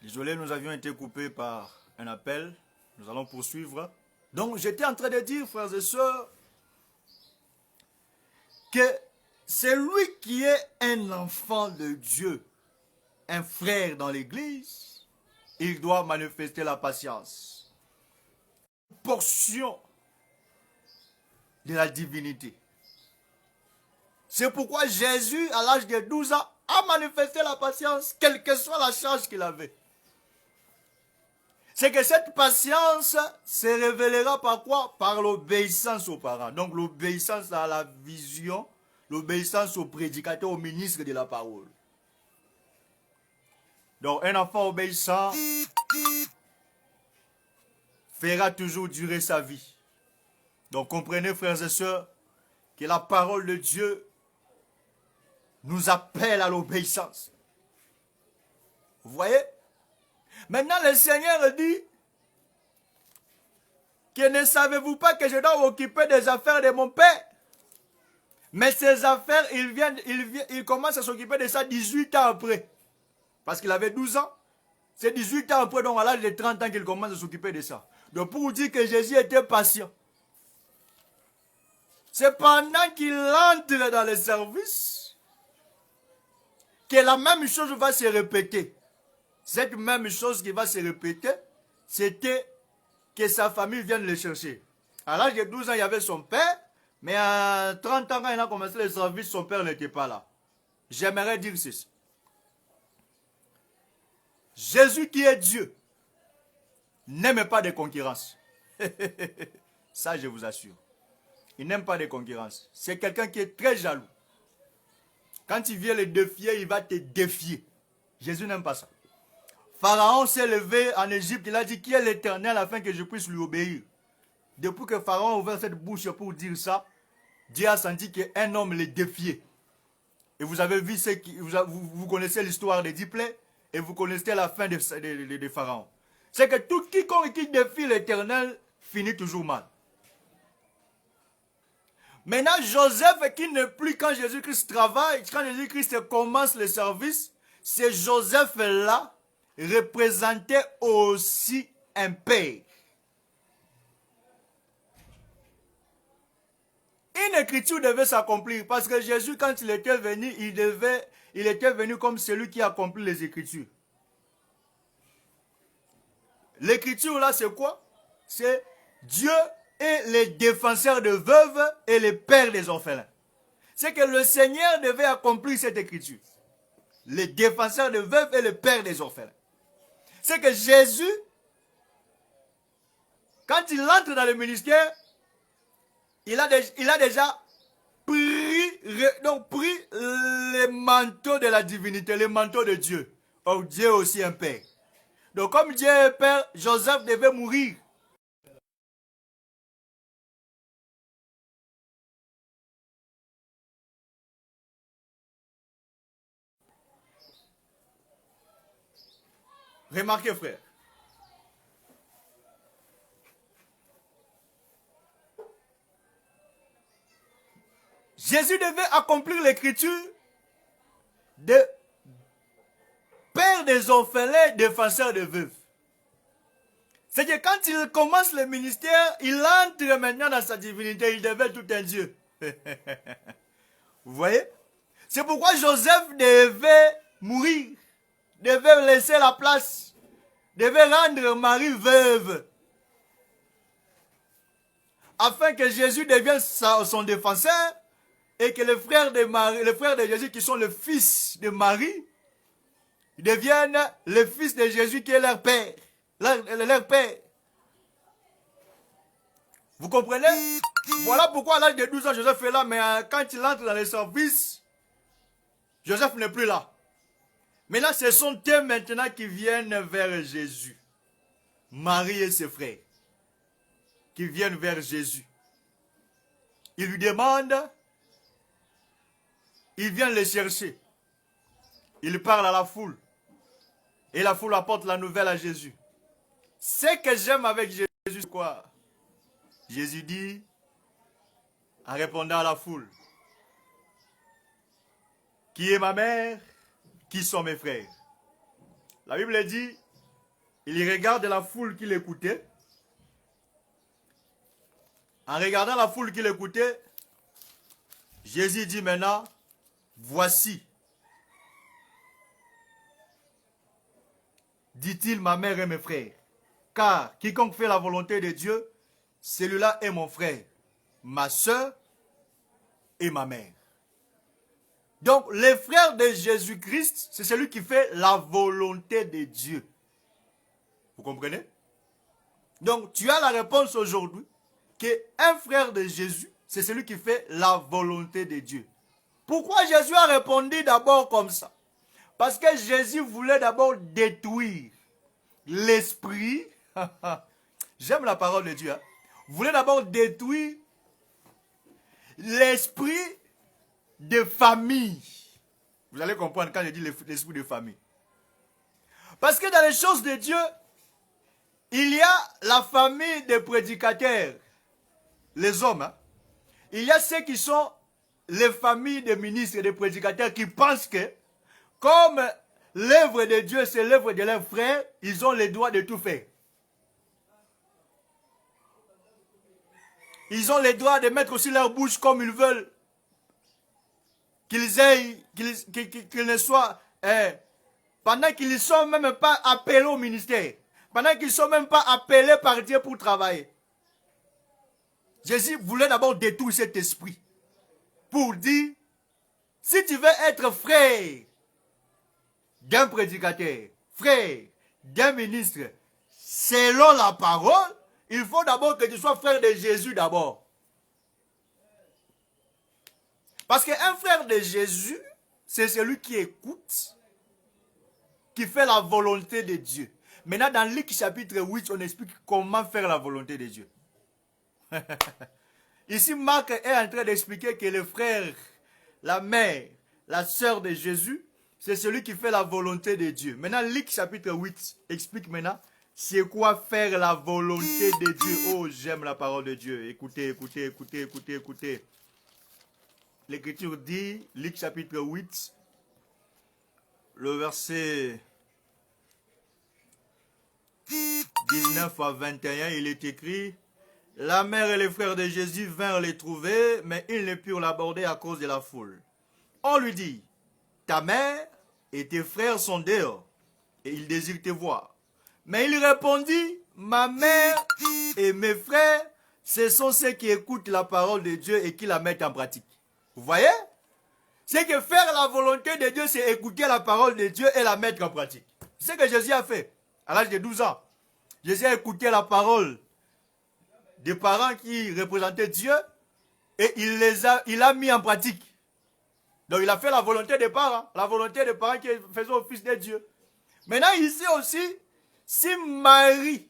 Désolé, nous avions été coupés par un appel. Nous allons poursuivre. Donc, j'étais en train de dire, frères et sœurs, que c'est lui qui est un enfant de Dieu, un frère dans l'église, il doit manifester la patience. Une portion de la divinité. C'est pourquoi Jésus, à l'âge de 12 ans, a manifesté la patience, quelle que soit la charge qu'il avait. C'est que cette patience se révélera par quoi? Par l'obéissance aux parents. Donc l'obéissance à la vision, l'obéissance au prédicateur, au ministre de la parole. Donc un enfant obéissant fera toujours durer sa vie. Donc comprenez, frères et sœurs, que la parole de Dieu nous appelle à l'obéissance. Vous voyez? Maintenant, le Seigneur dit que ne savez-vous pas que je dois m'occuper des affaires de mon Père? Mais ces affaires, il commence à s'occuper de ça 18 ans après. Parce qu'il avait 12 ans. C'est 18 ans après, donc à l'âge de 30 ans qu'il commence à s'occuper de ça. Donc pour vous dire que Jésus était patient. C'est pendant qu'il entre dans le service que la même chose va se répéter. Cette même chose qui va se répéter, c'était que sa famille vienne le chercher. À l'âge de 12 ans, il y avait son père, mais à 30 ans, quand il a commencé le service, son père n'était pas là. J'aimerais dire ceci. Jésus qui est Dieu n'aime pas de concurrence. Ça, je vous assure. Il n'aime pas de concurrence. C'est quelqu'un qui est très jaloux. Quand il vient le défier, il va te défier. Jésus n'aime pas ça. Pharaon s'est levé en Égypte, il a dit qui est l'Éternel afin que je puisse lui obéir. Depuis que Pharaon a ouvert cette bouche pour dire ça, Dieu a senti qu'un homme le défiait. Et vous avez vu, vous connaissez l'histoire des 10 plaies et vous connaissez la fin de Pharaon. C'est que tout quiconque qui défie l'Éternel finit toujours mal. Maintenant, Joseph qui n'est plus quand Jésus-Christ travaille, quand Jésus-Christ commence le service, c'est Joseph-là représentait aussi un père. Une écriture devait s'accomplir parce que Jésus, quand il était venu, il était venu comme celui qui accomplit les écritures. L'écriture là, c'est quoi? C'est Dieu est le défenseur de veuves et le père des orphelins. C'est que le Seigneur devait accomplir cette écriture. Le défenseur de veuves et le père des orphelins. C'est que Jésus, quand il entre dans le ministère, il a déjà pris le manteau de la divinité, le manteau de Dieu. Or, Dieu est aussi un père. Donc, comme Dieu est père, Joseph devait mourir. Remarquez, frère. Jésus devait accomplir l'écriture de père des orphelins, défenseur de veuves. C'est que quand il commence le ministère, il entre maintenant dans sa divinité, il devait tout un Dieu. Vous voyez? C'est pourquoi Joseph devait mourir, devait laisser la place, devait rendre Marie veuve, afin que Jésus devienne son défenseur et que les frères de Jésus qui sont le fils de Marie deviennent le fils de Jésus qui est leur père. Leur père. Vous comprenez? Voilà pourquoi à l'âge de 12 ans, Joseph est là, mais quand il entre dans le service, Joseph n'est plus là. Mais là, ce sont eux maintenant qui viennent vers Jésus. Marie et ses frères qui viennent vers Jésus. Ils lui demandent, ils viennent le chercher. Il parle à la foule. Et la foule apporte la nouvelle à Jésus. Ce que j'aime avec Jésus, c'est quoi? Jésus dit, en répondant à la foule, qui est ma mère? Qui sont mes frères? La Bible dit, Il regarde la foule qui l'écoutait. En regardant la foule qui l'écoutait, Jésus dit maintenant, voici, dit-il, ma mère et mes frères. Car quiconque fait la volonté de Dieu, celui-là est mon frère, ma soeur et ma mère. Donc, les frères de Jésus-Christ, c'est celui qui fait la volonté de Dieu. Vous comprenez? Donc, tu as la réponse aujourd'hui qu'un frère de Jésus, c'est celui qui fait la volonté de Dieu. Pourquoi Jésus a répondu d'abord comme ça? Parce que Jésus voulait d'abord détruire l'esprit. J'aime la parole de Dieu. Hein? Voulait d'abord détruire l'esprit de famille. Vous allez comprendre quand je dis l'esprit de famille. Parce que dans les choses de Dieu, il y a la famille des prédicateurs, les hommes. Hein? Il y a ceux qui sont les familles des ministres et des prédicateurs qui pensent que, comme l'œuvre de Dieu, c'est l'œuvre de leurs frères, ils ont le droit de tout faire. Ils ont le droit de mettre aussi leur bouche comme ils veulent. Qu'ils ne soient, pendant qu'ils ne sont même pas appelés au ministère, pendant qu'ils ne sont même pas appelés par Dieu pour travailler. Jésus voulait d'abord détruire cet esprit pour dire, si tu veux être frère d'un prédicateur, frère d'un ministre, selon la parole, il faut d'abord que tu sois frère de Jésus d'abord. Parce qu'un frère de Jésus, c'est celui qui écoute, qui fait la volonté de Dieu. Maintenant, dans Luc chapitre 8, on explique comment faire la volonté de Dieu. Ici, Marc est en train d'expliquer que le frère, la mère, la sœur de Jésus, c'est celui qui fait la volonté de Dieu. Maintenant, Luc chapitre 8 explique maintenant c'est quoi faire la volonté de Dieu. Oh, j'aime la parole de Dieu. Écoutez, écoutez, écoutez, écoutez, écoutez. L'Écriture dit, Luc chapitre 8, le verset 19 à 21, il est écrit, la mère et les frères de Jésus vinrent les trouver, mais ils ne purent l'aborder à cause de la foule. On lui dit, ta mère et tes frères sont dehors, et ils désirent te voir. Mais il répondit, ma mère et mes frères, ce sont ceux qui écoutent la parole de Dieu et qui la mettent en pratique. Vous voyez? C'est que faire la volonté de Dieu, c'est écouter la parole de Dieu et la mettre en pratique. C'est ce que Jésus a fait à l'âge de 12 ans. Jésus a écouté la parole des parents qui représentaient Dieu et il l'a mis en pratique. Donc il a fait la volonté des parents qui faisaient office de Dieu. Maintenant ici aussi, si Marie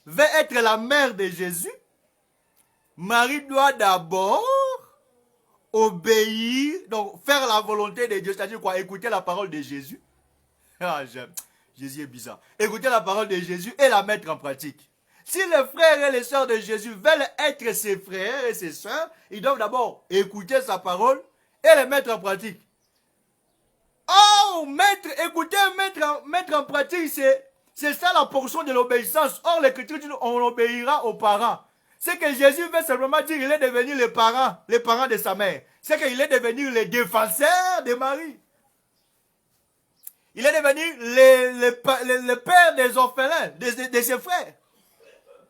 veut être la mère de Jésus, Marie doit d'abord obéir, donc faire la volonté de Dieu, c'est-à-dire quoi? Écouter la parole de Jésus. Ah, j'aime. Jésus est bizarre. Écouter la parole de Jésus et la mettre en pratique. Si les frères et les sœurs de Jésus veulent être ses frères et ses sœurs, ils doivent d'abord écouter sa parole et les mettre en pratique. Oh, écouter, mettre en pratique, c'est ça la portion de l'obéissance. Or, l'Écriture dit on obéira aux parents. C'est que Jésus veut simplement dire qu'il est devenu les parents de sa mère. C'est qu'il est devenu le défenseur de Marie. Il est devenu le père des orphelins, de ses frères.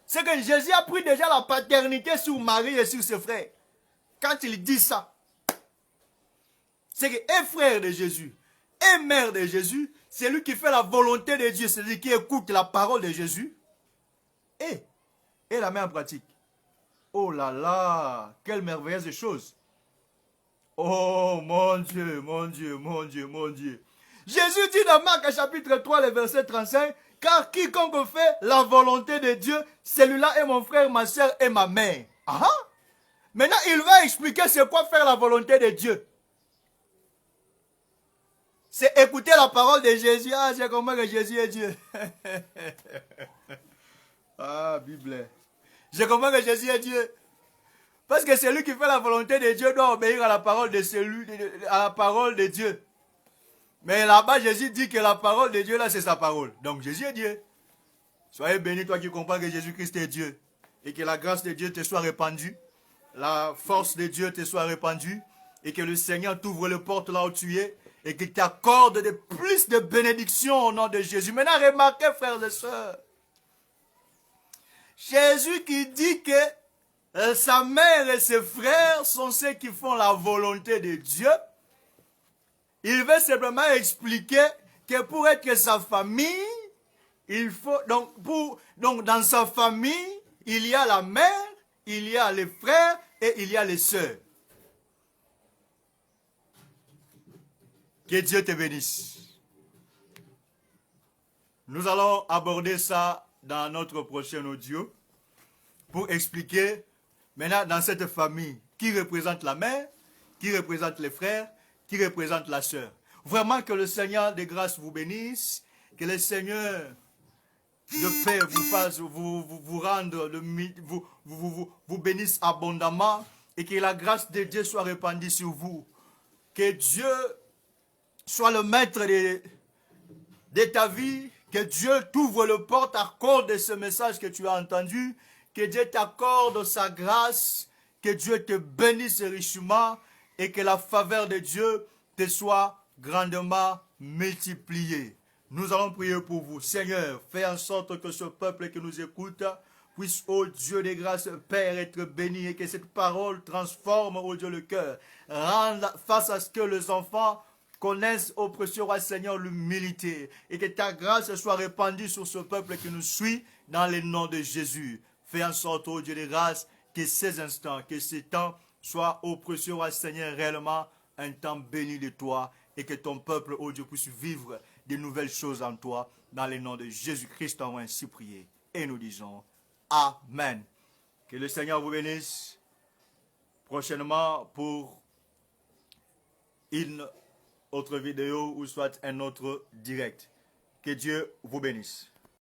C'est que Jésus a pris déjà la paternité sur Marie et sur ses frères. Quand il dit ça, c'est qu'un frère de Jésus et mère de Jésus, c'est lui qui fait la volonté de Dieu, c'est lui qui écoute la parole de Jésus et la met en pratique. Oh là là, quelle merveilleuse chose. Oh mon Dieu, mon Dieu, mon Dieu, mon Dieu. Jésus dit dans Marc chapitre 3, le verset 35, car quiconque fait la volonté de Dieu, celui-là est mon frère, ma soeur et ma mère. Ah, maintenant, il va expliquer c'est quoi faire la volonté de Dieu. C'est écouter la parole de Jésus. Ah, j'ai compris que Jésus est Dieu. Ah, Bible. J'ai compris que Jésus est Dieu. Parce que celui qui fait la volonté de Dieu doit obéir à la parole à la parole de Dieu. Mais là-bas, Jésus dit que la parole de Dieu, là, c'est sa parole. Donc, Jésus est Dieu. Soyez béni, toi qui comprends que Jésus-Christ est Dieu. Et que la grâce de Dieu te soit répandue. La force de Dieu te soit répandue. Et que le Seigneur t'ouvre les portes là où tu es. Et qu'il t'accorde plus de bénédictions au nom de Jésus. Maintenant, remarquez, frères et sœurs. Jésus qui dit que sa mère et ses frères sont ceux qui font la volonté de Dieu. Il veut simplement expliquer que pour être sa famille, il faut donc dans sa famille, il y a la mère, il y a les frères et il y a les sœurs. Que Dieu te bénisse. Nous allons aborder ça dans notre prochain audio pour expliquer maintenant dans cette famille qui représente la mère, qui représente les frères, qui représente la sœur. Vraiment que le Seigneur de grâce vous bénisse, que le Seigneur de paix vous fasse, vous rende, vous bénisse abondamment et que la grâce de Dieu soit répandue sur vous. Que Dieu soit le maître de ta vie, que Dieu t'ouvre le porte à cause de ce message que tu as entendu, que Dieu t'accorde sa grâce, que Dieu te bénisse richement et que la faveur de Dieu te soit grandement multipliée. Nous allons prier pour vous. Seigneur, fais en sorte que ce peuple qui nous écoute puisse, ô Dieu de grâce, Père, être béni et que cette parole transforme, ô Dieu, le cœur. Rende face à ce que les enfants connaissent, ô précieux roi Seigneur, l'humilité et que ta grâce soit répandue sur ce peuple qui nous suit dans le nom de Jésus. Fais en sorte, ô Dieu de grâce, que ces instants, que ces temps soient, ô précieux roi Seigneur, réellement un temps béni de toi et que ton peuple, ô Dieu, puisse vivre de nouvelles choses en toi. Dans le nom de Jésus-Christ, on va ainsi prier. Et nous disons Amen. Que le Seigneur vous bénisse prochainement pour une autre vidéo ou soit un autre direct. Que Dieu vous bénisse.